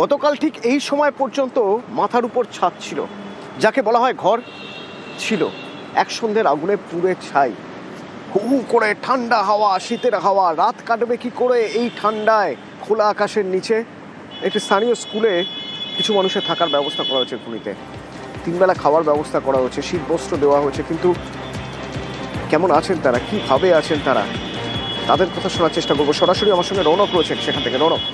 গতকাল ঠিক এই সময় পর্যন্ত মাথার উপর ছাদ ছিল, যাকে বলা হয় ঘর, ছিল এক সন্ধ্যের আগুনে পুড়ে ছাই। হু হু করে ঠান্ডা হাওয়া, শীতের হাওয়া, রাত কাটবে কি করে এই ঠান্ডায় খোলা আকাশের নিচে? একটি স্থানীয় স্কুলে কিছু মানুষের থাকার ব্যবস্থা করা হয়েছে খুনিতে, 3 বেলা খাওয়ার ব্যবস্থা করা হয়েছে, শীত বস্ত্র দেওয়া হয়েছে, কিন্তু কেমন আছেন তারা, কিভাবে আছেন তারা, তাদের কথা শোনার চেষ্টা করবো। সরাসরি আমার সঙ্গে রৌনক রয়েছেন সেখান থেকে। রৌনক,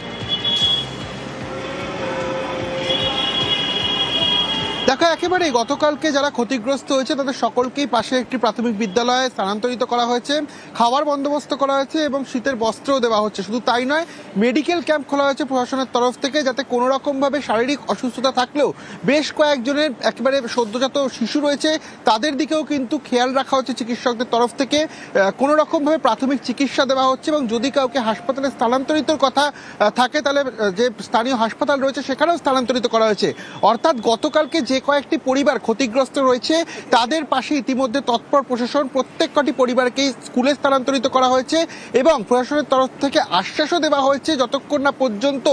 দেখো, একেবারে গতকালকে যারা ক্ষতিগ্রস্ত হয়েছে তাদের সকলকেই পাশে একটি প্রাথমিক বিদ্যালয়ে স্থানান্তরিত করা হয়েছে, খাওয়ার বন্দোবস্ত করা হয়েছে এবং শীতের বস্ত্রও দেওয়া হচ্ছে। শুধু তাই নয়, মেডিকেল ক্যাম্প খোলা হয়েছে প্রশাসনের তরফ থেকে, যাতে কোনো রকমভাবে শারীরিক অসুস্থতা থাকলেও বেশ কয়েকজনের একেবারে সদ্যজাত শিশু রয়েছে, তাদের দিকেও কিন্তু খেয়াল রাখা হচ্ছে চিকিৎসকদের তরফ থেকে। কোনো রকমভাবে প্রাথমিক চিকিৎসা দেওয়া হচ্ছে এবং যদি কাউকে হাসপাতালে স্থানান্তরিতর কথা থাকে তাহলে যে স্থানীয় হাসপাতাল রয়েছে সেখানেও স্থানান্তরিত করা হয়েছে। অর্থাৎ গতকালকে যে কয়েকটি পরিবার ক্ষতিগ্রস্ত রয়েছে তাদের পাশে ইতিমধ্যে তৎপর প্রশাসন। প্রত্যেক কটি পরিবারকেই স্কুলে স্থানান্তরিত করা হয়েছে এবং প্রশাসনের তরফ থেকে আশ্বাসও দেওয়া হয়েছে যতক্ষণ না পর্যন্ত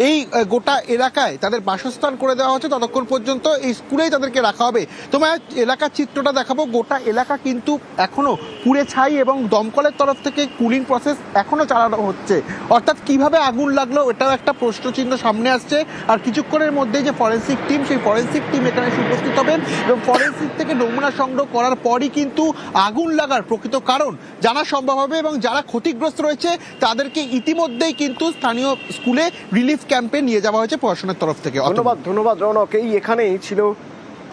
এই গোটা এলাকায় তাদের বাসস্থান করে দেওয়া হচ্ছে ততক্ষণ পর্যন্ত এই স্কুলেই তাদেরকে রাখা হবে। তোমার এলাকার চিত্রটা দেখাবো। গোটা এলাকা কিন্তু এখনো পুড়ে ছাই এবং দমকলের তরফ থেকে কুলিং প্রসেস এখনো চালানো হচ্ছে। অর্থাৎ কিভাবে আগুন লাগলো এটাও একটা প্রশ্নচিহ্ন সামনে আসছে। আর কিছুক্ষণের মধ্যেই যে ফরেন্সিক টিম, সেই ফরেন্সিক টিম এখানে উপস্থিত হবেন এবং ফরেন্সিক থেকে নমুনা সংগ্রহ করার পরই কিন্তু আগুন লাগার প্রকৃত কারণ জানা সম্ভব হবে এবং যারা ক্ষতিগ্রস্ত রয়েছে তাদেরকে ইতিমধ্যেই কিন্তু স্থানীয় স্কুলে রিলিফ ক্যাম্পে নিয়ে যাওয়া হয়েছে প্রশাসনের তরফ থেকে। ধন্যবাদ রৌনক। এই এখানেই ছিল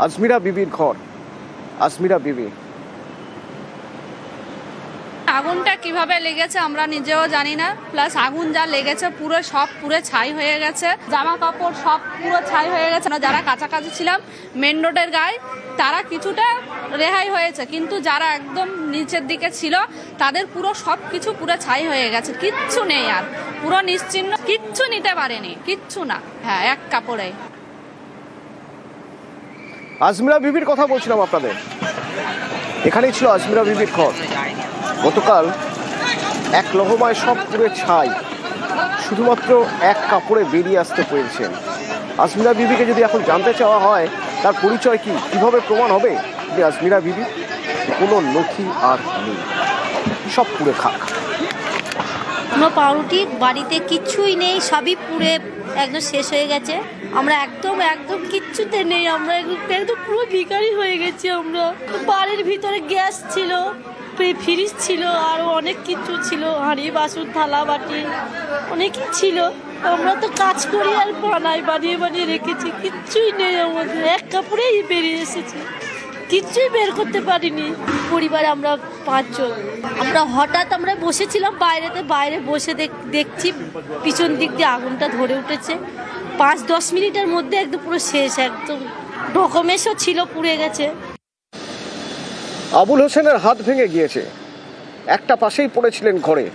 আজমিরা বিবির ঘর। আজমিরা বিবি, আগুনটা কিভাবে লেগেছে আমরা নিজেও জানি না, প্লাস আগুন যা লেগেছে পুরো সব পুরো ছাই হয়ে গেছে, জামা কাপড় সব পুরো ছাই হয়ে গেছে। যারা কাছাকাছি ছিলাম মেন রোডের গায়ে তারা কিছুটা রেহাই হয়েছে, কিন্তু যারা একদম নিচের দিকে ছিল তাদের পুরো সব কিছু পুরো ছাই হয়ে গেছে, কিচ্ছু নেই আর, পুরো নিশ্চিহ্ন, কিচ্ছু নিতে পারেনি, কিচ্ছু না। হ্যাঁ, এক কাপড়ে। আজমিরা বিবির কথা বলছিলাম আপনাদের, এখানেই ছিল আজমিরা বিবির ঘর। গতকাল এক লহমায় সব পুরে ছাই, শুধুমাত্র এক কাপড়ে বেরিয়ে আসতে পেরেছেন। আজমিরা বিবিকে যদি এখন জানতে চাওয়া হয় তার পরিচয় কি, কিভাবে প্রমাণ হবে যে আজমিরা বিবি? কোনো নথি আর নেই, সব পুড়ে খাক। কোনো পাউরুটি বাড়িতে কিচ্ছুই নেই, সবই পুড়ে একদম শেষ হয়ে গেছে। আমরা একদম কিচ্ছুতে নেই, আমরা একদম পুরো ভিখারি হয়ে গেছি। আমরা বাড়ির ভিতরে গ্যাস ছিল, ফ্রিজ ছিল, আরও অনেক কিছু ছিল, হাঁড়ি বাসন থালা বাটি অনেকই ছিল। আমরা তো কাজ করি আর বানিয়ে রেখেছি, কিচ্ছুই নেই আমাদের, এক কাপড়েই বেরিয়ে এসেছি, কিচ্ছুই বের করতে পারিনি। পরিবার আমরা 5 জন। আমরা হঠাৎ বসেছিলাম বাইরে বসে দেখছি পিছন দিক দিয়ে আগুনটা ধরে উঠেছে। 5-10 মিনিটের মধ্যে একদম পুরো শেষ, একদম ডকুমেন্টসও ছিল পুড়ে গেছে। আবুল হোসেনের হাত ভেঙে গিয়েছে, একটা পাশেই পড়েছিলেন ঘরে,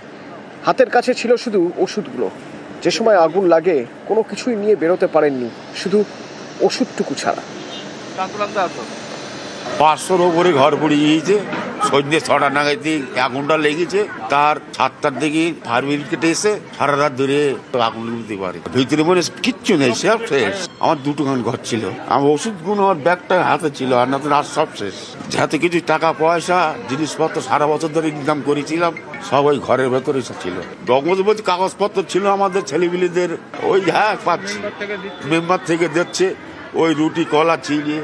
হাতের কাছে ছিল শুধু ওষুধগুলো। যে সময় আগুন লাগে কোনো কিছুই নিয়ে বেরোতে পারেননি, শুধু ওষুধটুকু ছাড়া। 500-র উপরে ঘর পুড়িয়ে গিয়েছে। সন্ধ্যে 6টা নাগাদ আগুনটা লেগেছে, তার 7টার দিকে ফায়ার ব্রিগেড এসে সারা রাত ধরে আগুন নিতে পারে। ভিতরে মনে কিচ্ছু নেই, সব শেষ। আমার 2টো ঘর ছিল, আমার ওষুধগুলো আমার ব্যাগটা হাতে ছিল, আর না তো আর সব শেষ। যাতে কিছু টাকা পয়সা জিনিসপত্র সারা বছর ধরে ইনকাম করেছিলাম সব ওই ঘরের ভেতরে ছিল। ডকুমেন্টস বলতে কাগজপত্র ছিল আমাদের ছেলেপিলেদের, ওই পাচ্ছি মেম্বার থেকে দিচ্ছে, ওই রুটি কলা চিড়ে।